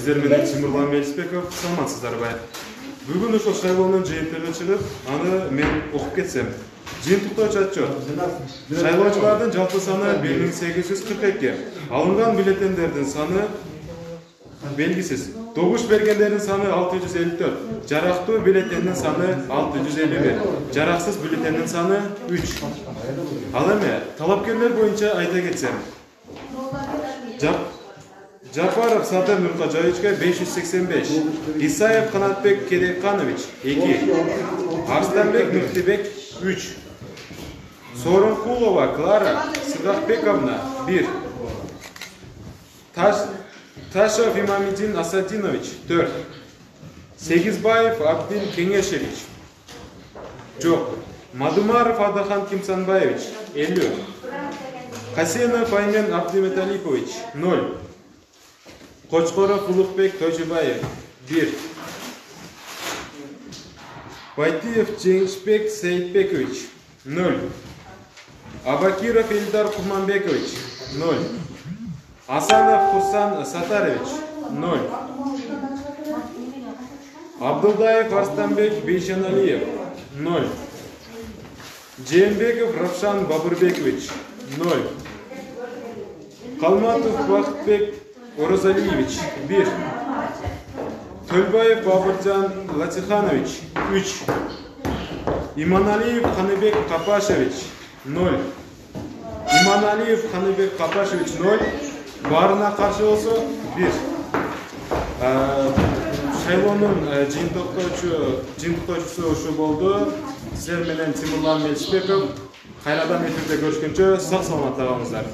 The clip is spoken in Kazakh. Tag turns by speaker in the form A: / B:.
A: Сиздер менен Тимурлан Мелисбеков, саламатсыздарбы? Бүгүн ошол шайлоонун жыйынтыгы чыгып, аны мен окуп кетсем. Жыйынтыктоочу отчет. Шайлоочулардын жалпы саны 1842. Алынган бюллетендердин саны белгисиз. Добуш бергендердин саны 654. Жарактуу бюллетендин саны 651. Жараксыз бюллетендин саны 3. Ал эми талапкерлер боюнча айта кетсем. Жапаров Садыр Нуркажаевичке 585, Исаев Канатбек Керейканович 2, Арстанбек Мухтибек 3, Сорункулова Клара Сыгакбековна 1, Ташев Имамидин Асадинович 4, Сегизбаев Абдин Кеңешевич жок, Мадумаров Адахан Кимсанбаевич 50, Хасенов Аймен Абдиметалипович 0, Кочкоров Улукбек Тойчубаев 1. Байтиев Жеңишбек Сейитбекович 0. Абакиров Эльдар Куманбекович 0. Асанов Хусан Сатарович 0. Абдулдаев Арстанбек Бейшаналиев 0. Жээнбеков Равшан Бабырбекович 0. Калматов Бакытбек Орозалиевич 1. Төлбаев Бабыржан Латиханович 3. Иманалиев Ханыбек Капашевич 0. Иманалиев Ханыбек Капашевич 0. Барына каршы болсо 1. Шайлоонун жыйынтыктоочусу ушу болду. Сиздер менен Тимурлан Мелисбеков. Кайрадан эфирде көрүшкөнчө сак саламатта калыңыздар.